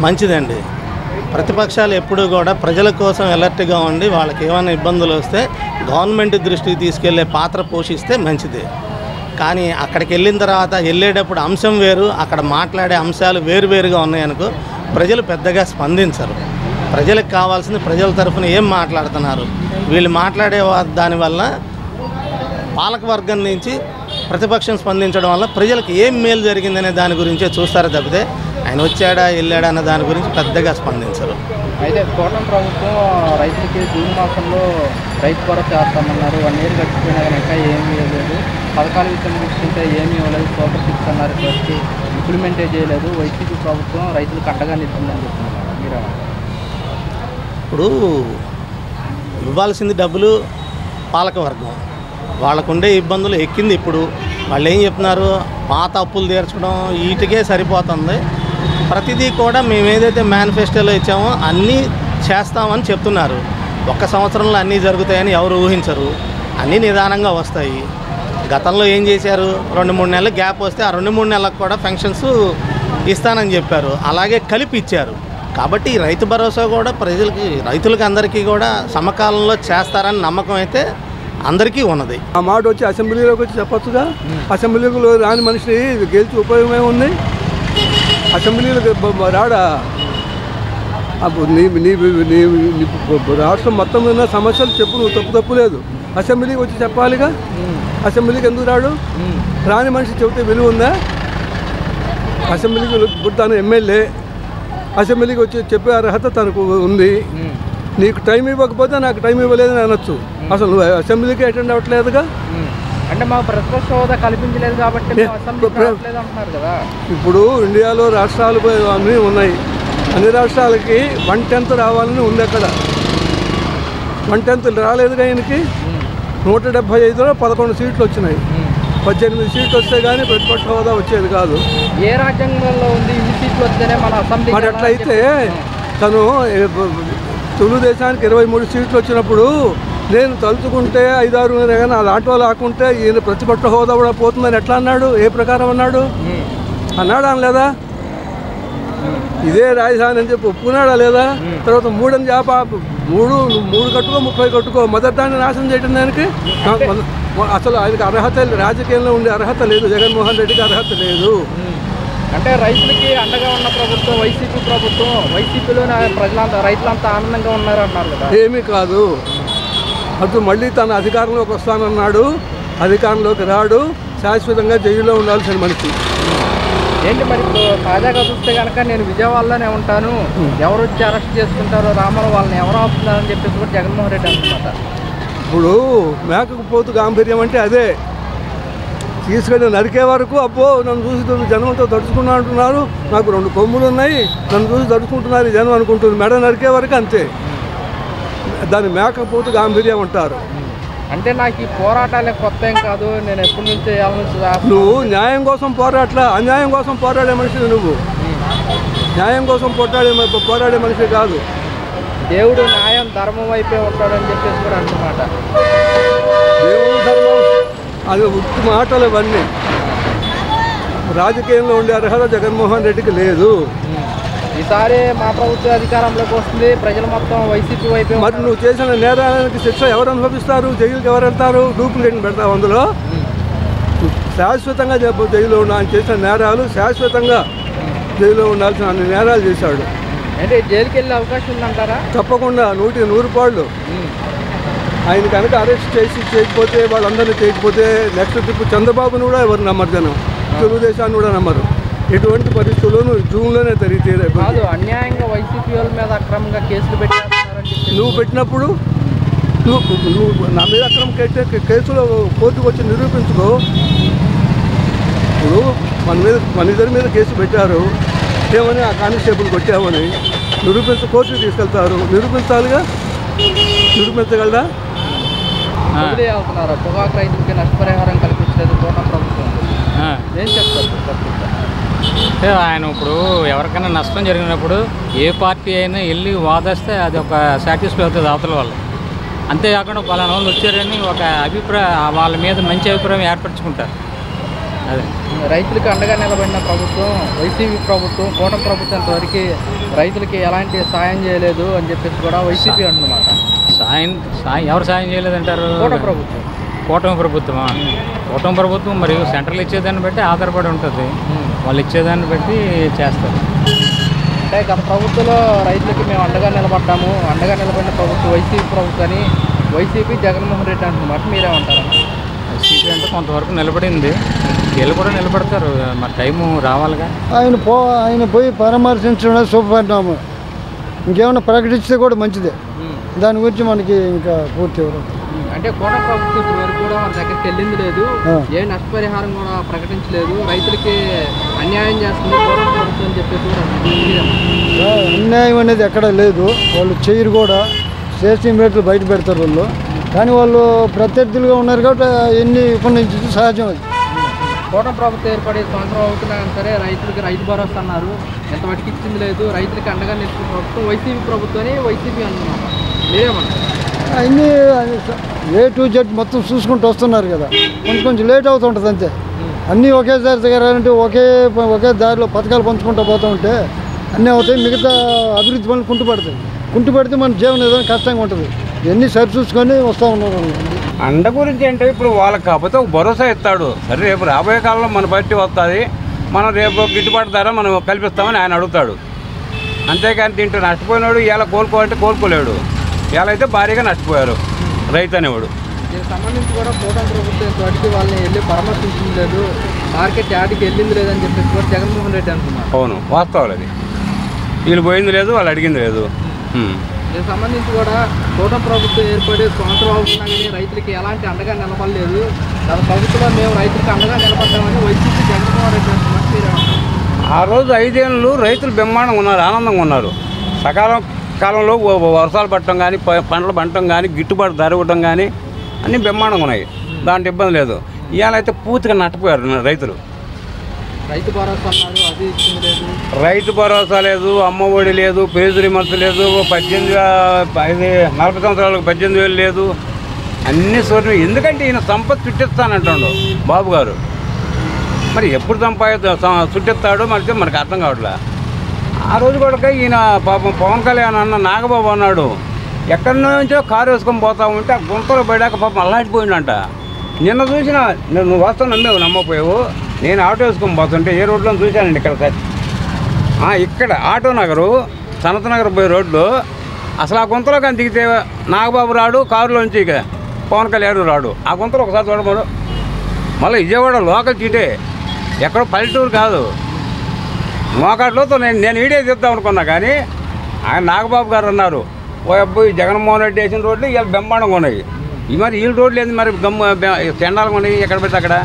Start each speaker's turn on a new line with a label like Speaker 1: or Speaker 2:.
Speaker 1: మంచిదండి. ప్రతిపక్షాలు ఎప్పుడూ కూడా ప్రజల కోసం అలర్ట్గా ఉండి వాళ్ళకి ఏమైనా ఇబ్బందులు వస్తే గవర్నమెంట్ దృష్టికి తీసుకెళ్లే పాత్ర పోషిస్తే మంచిది. కానీ అక్కడికి వెళ్ళిన తర్వాత వెళ్ళేటప్పుడు అంశం వేరు, అక్కడ మాట్లాడే అంశాలు వేరువేరుగా ఉన్నాయనుకో ప్రజలు పెద్దగా స్పందించరు. ప్రజలకు కావాల్సింది ప్రజల తరఫున ఏం మాట్లాడుతున్నారు, వీళ్ళు మాట్లాడే దానివల్ల పాలకవర్గం నుంచి ప్రతిపక్షం స్పందించడం వల్ల ప్రజలకు ఏం మేలు జరిగిందనే దాని గురించే చూస్తారు తప్పితే ఆయన వచ్చాడా వెళ్ళాడా అన్న దాని గురించి పెద్దగా స్పందించరు.
Speaker 2: అయితే కూటమి ప్రభుత్వం రైతులకి జూన్ మాసంలో రైతు భరోసా చేస్తామన్నారు. 1 ఇయర్ గడిచిపోయినా కానీ ఇంకా ఏమీ ఇవ్వలేదు. పథకాల విషయం చూసుకుంటే ఏమీ ఇవ్వలేదు. సూపర్ 6 అన్నారు, ఫస్ట్ ఇంప్లిమెంటే చేయలేదు. వైసీపీ ప్రభుత్వం రైతులకు అండగా నిలిచిందని చెప్తున్నారు. మీరు
Speaker 1: ఇప్పుడు ఇవ్వాల్సింది డబ్బులు పాలకవర్గం, వాళ్ళకుండే ఇబ్బందులు ఎక్కింది. ఇప్పుడు వాళ్ళు ఏం చెప్తున్నారు, పాత అప్పులు తీర్చడం వీటికే సరిపోతుంది, ప్రతిదీ కూడా మేము ఏదైతే మేనిఫెస్టోలో ఇచ్చామో అన్నీ చేస్తామని చెప్తున్నారు. 1 సంవత్సరంలో అన్నీ జరుగుతాయని ఎవరు ఊహించరు, అన్నీ నిదానంగా వస్తాయి. గతంలో ఏం చేశారు, 2-3 నెలలు గ్యాప్ వస్తే ఆ 2-3 నెలలకు కూడా పెన్షన్స్ ఇస్తానని చెప్పారు, అలాగే కలిపి ఇచ్చారు. కాబట్టి రైతు భరోసా కూడా రైతులకి అందరికీ కూడా సమకాలంలో చేస్తారని నమ్మకం అయితే అందరికీ ఉన్నది.
Speaker 3: ఆ మాట వచ్చి అసెంబ్లీలోకి వచ్చి చెప్పొచ్చుగా. అసెంబ్లీలో రాని మనిషి గెలిచి ఉపయోగం ఏముంది? అసెంబ్లీలోకి రాడా? నీ రాష్ట్రం మొత్తం ఉన్న సమస్యలు చెప్పు, నువ్వు తప్పు లేదు. అసెంబ్లీకి వచ్చి చెప్పాలిగా. అసెంబ్లీకి ఎందుకు రాడు? రాని మనిషి చెబితే విలువ ఉందా? అసెంబ్లీకి ఇప్పుడు తను ఎమ్మెల్యే, అసెంబ్లీకి వచ్చి చెప్పే అర్హత తనకు ఉంది. నీకు టైం ఇవ్వకపోతే నాకు టైం ఇవ్వలేదని అనొచ్చు. అసలు నువ్వు అసెంబ్లీకి అటెండ్ అవ్వట్లేదుగా.
Speaker 2: అంటే మా ప్రతిపక్ష హోదా కల్పించలేదు కాబట్టి కదా.
Speaker 3: ఇప్పుడు ఇండియాలో రాష్ట్రాలు అన్నీ ఉన్నాయి. అన్ని రాష్ట్రాలకి 1/10 రావాలని ఉంది. అక్కడ 1/10 రాలేదుగా. ఈయనకి 175లో 11 సీట్లు వచ్చినాయి. 18 సీట్లు వస్తే కానీ ప్రతిపక్ష హోదా వచ్చేది కాదు.
Speaker 2: ఏ రాజ్యాంగంలో ఉంది ఇన్ని సీట్లు వస్తేనే మన అసెంబ్లీ?
Speaker 3: మరి అట్లయితే తను తెలుగుదేశానికి 23 సీట్లు వచ్చినప్పుడు నేను తలుచుకుంటే 5-6 కానీ అలాంటి లేకుంటే ఈయన ప్రతిపక్ష హోదా కూడా పోతుందని ఎట్లా అన్నాడు? ఏ ప్రకారం అన్నాడు? అనలేదా? ఇదే రాజధాని అని చెప్పి ఒప్పుకున్నాడా లేదా? తర్వాత 3 అని చెప్ప 3 కట్టుకో 30 కట్టుకో మొదటాన్ని నాశనం చేయడం దానికి అసలు ఆయనకి అర్హత రాజకీయంలో ఉండే అర్హత లేదు. జగన్మోహన్ రెడ్డికి అర్హత లేదు.
Speaker 2: అంటే రైతులకి అండగా ఉన్న ప్రభుత్వం వైసీపీ ప్రభుత్వం. వైసీపీలో ప్రజలంతా రైతులంతా ఆనందంగా ఉన్నారు అన్నారు కదా.
Speaker 3: ఏమీ కాదు. అప్పుడు మళ్ళీ తన అధికారంలోకి వస్తానన్నాడు. అధికారంలోకి రాడు. శాశ్వతంగా జైల్లో ఉండాల్సిన మనిషి.
Speaker 2: ఏంటి మరి ఇప్పుడు తాజాగా చూస్తే కనుక నేను విజయవాడలోనే ఉంటాను, ఎవరు వచ్చి అరెస్ట్ చేసుకుంటారో రామారావు వాళ్ళని ఎవరు ఆపుతున్నారని చెప్పేసి కూడా జగన్మోహన్ రెడ్డి అంటున్నమాట.
Speaker 3: ఇప్పుడు మేకకు పోతు గాంభీర్యం అంటే అదే. తీసుకెళ్ళి నరికే వరకు అబ్బో నన్ను చూసి జనంతో తడుచుకున్నా అంటున్నారు, నాకు 2 కొమ్ములు ఉన్నాయి, నన్ను చూసి తడుచుకుంటున్నారు ఈ జనం అనుకుంటుంది. మెడ నరికే వరకు అంతే. దాన్ని మేకపోతు గాంభీర్యం అంటారు.
Speaker 2: అంటే నాకు ఈ పోరాటాలే కొత్త ఏం కాదు, నేను ఎప్పటి నుంచో
Speaker 3: నువ్వు న్యాయం కోసం పోరాట్లా, అన్యాయం కోసం పోరాడే మనిషి నువ్వు. న్యాయం కోసం పోరాడే మనిషి కాదు.
Speaker 2: దేవుడు న్యాయం ధర్మం వైపే ఉంటాడని చెప్పేసి కూడా అంటున్నమాట.
Speaker 3: దేవుడు ధర్మం అది ఉత్తి మాటలు. ఇవన్నీ రాజకీయంలో ఉండే అర్హత జగన్మోహన్ రెడ్డికి లేదు.
Speaker 2: ఈసారి మా ప్రభుత్వ అధికారంలోకి వస్తుంది, ప్రజలు మొత్తం వైసీపీ వైపు.
Speaker 3: మరి నువ్వు చేసిన నేరానికి శిక్ష ఎవరు అనుభవిస్తారు? జైలుకి ఎవరు వెళ్తారు? డూప్లికేట్ పెడతావు అందులో. శాశ్వతంగా జైల్లో ఆయన చేసిన నేరాలు శాశ్వతంగా జైల్లో ఉండాల్సిన అన్ని నేరాలు చేశాడు.
Speaker 2: అంటే జైలుకి వెళ్ళే అవకాశం ఉందంటారా?
Speaker 3: తప్పకుండా 100 పాళ్ళు. ఆయన కనుక అరెస్ట్ చేయకపోతే వాళ్ళందరినీ చేయకపోతే నెక్స్ట్ ట్రిప్ చంద్రబాబును కూడా ఎవరు నమ్మరు జనం, తెలుగుదేశాన్ని కూడా నమ్మరు. ఎటువంటి పరిస్థితుల్లోనూ జూన్లోనే తిరిగితే
Speaker 2: కాదు. అన్యాయంగా వైసీపీ వాళ్ళ మీద అక్రమంగా కేసులు పెట్టారని
Speaker 3: నువ్వు పెట్టినప్పుడు నువ్వు నా మీద అక్రమం కేసులో కోర్టుకు వచ్చి నిరూపించుకో. ఇప్పుడు మన ఇద్దరి మీద కేసు పెట్టారు, ఏమని ఆ కానిస్టేబుల్ కొట్టామని కోర్టుకు తీసుకెళ్తారు. నిరూపించాలిగా. నిరూపించగలరా?
Speaker 2: అవుతున్నారు. పొగాకు రైతులకి నష్టపరిహారం కల్పించలేదు కూటమి ప్రభుత్వం. ఏం చెప్తారు?
Speaker 4: ఆయన ఇప్పుడు ఎవరికైనా నష్టం జరిగినప్పుడు ఏ పార్టీ అయినా వెళ్ళి వాదిస్తే అది ఒక సాటిస్ఫై అవుతుంది అవతల వాళ్ళు. అంతేకాకుండా పలానా వాళ్ళు వచ్చారని ఒక వాళ్ళ మీద మంచి అభిప్రాయం ఏర్పరచుకుంటారు. అదే
Speaker 2: రైతులకు అండగా నిలబడిన ప్రభుత్వం వైసీపీ ప్రభుత్వం, కూటమి ప్రభుత్వం ఇంతవరకు రైతులకి ఎలాంటి సాయం చేయలేదు అని చెప్పేసి కూడా వైసీపీ అంటున్నమాట.
Speaker 4: సాయం ఎవరు సాయం చేయలేదంటారు?
Speaker 2: కూటమి ప్రభుత్వం.
Speaker 4: కూటమి ప్రభుత్వమా? కూటమి ప్రభుత్వం మరియు సెంట్రల్ ఇచ్చేదాన్ని బట్టి ఆధారపడి ఉంటుంది. వాళ్ళు ఇచ్చేదాన్ని బట్టి చేస్తారు.
Speaker 2: అంటే గత ప్రభుత్వంలో రైతులకి మేము అండగా నిలబడ్డాము, అండగా నిలబడిన ప్రభుత్వం వైసీపీ ప్రభుత్వం అని వైసీపీ జగన్మోహన్ రెడ్డి అంటున్నమాట. మీరేమంటారు?
Speaker 4: వైసీపీ అంటే కొంతవరకు నిలబడింది, వీళ్ళు కూడా నిలబడతారు. మరి టైము రావాలిగా.
Speaker 5: ఆయన పోయి పరామర్శించడం శుభపరిణామం. ఇంకేమైనా ప్రకటిస్తే కూడా మంచిదే. దాని గురించి మనకి ఇంకా పూర్తి వివరం.
Speaker 2: అంటే కూటమి ప్రభుత్వం ఇప్పటి వరకు కూడా మన దగ్గరికి వెళ్ళింది లేదు, ఏ నష్టపరిహారం కూడా ప్రకటించలేదు, రైతులకి అన్యాయం చేస్తుంది కూటమి ప్రభుత్వం అని చెప్పేసి కూడా
Speaker 5: అన్యాయం అనేది ఎక్కడ లేదు. వాళ్ళు చేయరు కూడా, చేసిన రేట్లు బయట పెడతారు వాళ్ళు. కానీ వాళ్ళు ప్రత్యర్థులుగా ఉన్నారు కాబట్టి ఎన్ని విపణించి సహజం. అది
Speaker 2: కూటమి ప్రభుత్వం ఏర్పడే సంవత్సరం అవుతున్నా సరే రైతులకి రైతు భరోసా అన్నారు, ఎంత మటుకు ఇచ్చింది లేదు. రైతులకి అండగా నిలిచిన ప్రభుత్వం వైసీపీ ప్రభుత్వం అని వైసీపీ అంటున్నారు. మీరేమన్నారు?
Speaker 5: అన్నీ A to Z మొత్తం చూసుకుంటూ వస్తున్నారు కదా, కొంచెం లేట్ అవుతుంటుంది అంతే. అన్నీ ఒకేసారి దిగారంటే ఒకే దారిలో పథకాలు పంచుకుంటూ పోతూ ఉంటే అన్నీ అవుతాయి. మిగతా అభివృద్ధి పనులు కుంటు పెడితే మన జీవనం ఏదైనా కష్టంగా ఉంటుంది. ఇవన్నీ సరి చూసుకొని వస్తూ ఉన్నారు.
Speaker 6: అండ గురించి అంటే ఇప్పుడు వాళ్ళకి కాకపోతే ఒక భరోసా ఇస్తాడు. సరే రేపు రాబోయే కాలంలో మన బట్టి వస్తుంది, మనం రేపు గిట్టుబాటు ధర మనం కల్పిస్తామని ఆయన అడుగుతాడు. అంతేకాని దీంట్లో నష్టపోయినాడు ఇలా కోలుకోవాలంటే కోలుకోలేడు. ఇలా అయితే భారీగా నష్టపోయారు రైతు అనేవాడు.
Speaker 2: దీనికి సంబంధించి కూడా కూటమి ప్రభుత్వం ఇంతవరకు వాళ్ళని వెళ్ళి పరామర్శించింది లేదు, మార్కెట్ యాడికి వెళ్ళింది లేదని చెప్పేసి కూడా జగన్మోహన్ రెడ్డి అంటున్నారు.
Speaker 6: అవును, వాస్తవాలు అది. వీళ్ళు పోయింది లేదు, వాళ్ళు అడిగింది లేదు.
Speaker 2: దీనికి సంబంధించి కూడా కూటమి ప్రభుత్వం ఏర్పడే సంవత్సరం అవుతున్నా కానీ రైతులకి ఎలాంటి అండగా నిలబడలేదు. గత ప్రభుత్వంలో మేము రైతులకు అండగా నిలబడ్డామని వైసీపీ జగన్మోహన్ రెడ్డి అంటున్నారు. మీరేమంటారు?
Speaker 6: ఆ రోజు 5 ఏళ్ళు రైతులు బ్రహ్మాండంగా ఉన్నారు, ఆనందంగా ఉన్నారు. సకాలం కాలంలో వర్షాలు పడటం కానీ, పంటలు పండటం కానీ, గిట్టుబాటు ధర ఇవ్వడం కానీ అన్నీ బ్రహ్మాండంగా ఉన్నాయి. దాంట్లో ఇబ్బంది లేదు. ఇవాళ అయితే పూర్తిగా నష్టపోయారు రైతులు.
Speaker 2: రైతు భరోసా అన్నారు, అది ఇచ్చింది లేదు.
Speaker 6: రైతు భరోసా లేదు, అమ్మ ఒడి లేదు, పేదరి మనసు లేదు, 40 సంవత్సరాలకు 18,000 లేదు. అన్నీ సూర్యం. ఎందుకంటే ఈయన సంపద చుట్టిస్తానంటాడు బాబు గారు. మరి ఎప్పుడు చుట్టిస్తాడో మనకి అర్థం కావట్లే. ఆ రోజు కూడా ఈయన పాపం పవన్ కళ్యాణ్ అన్న నాగబాబు అన్నాడు, ఎక్కడి నుంచో కారు వేసుకొని పోతా ఉంటే ఆ గుంతలో పడాక పాపం అల్లాడిపోయిందంట. నిన్న చూసిన నువ్వు వస్తావు, నమ్మపోయావు. నేను ఆటో వేసుకొని పోతుంటే ఏ రోడ్లో చూశానండి ఇక్కడ ఆటో నగరు సనత్ నగర్ పోయే రోడ్లో అసలు ఆ గుంతలో కానీ దిగితే నాగబాబు రాడు, కారులోంచి ఇక పవన్ కళ్యాణ్ రాడు. ఆ గుంతలో ఒకసారి చూడమను. మళ్ళీ విజయవాడ లోకల్ చీటే, ఎక్కడో పల్లెటూరు కాదు. మోకాట్లతో నేను వీడియో తీద్దాం అనుకున్నా కానీ ఆయన నాగబాబు గారు అన్నారు, ఓ అబ్బాయి జగన్మోహన్ రెడ్డి వేసిన రోడ్లు ఇవాళ బ్రహ్మాండంగా ఉన్నాయి. ఈ మరి వీళ్ళ రోడ్లు ఏంది మరి చెండాలంగా ఉన్నాయి, ఎక్కడ పెడితే అక్కడ.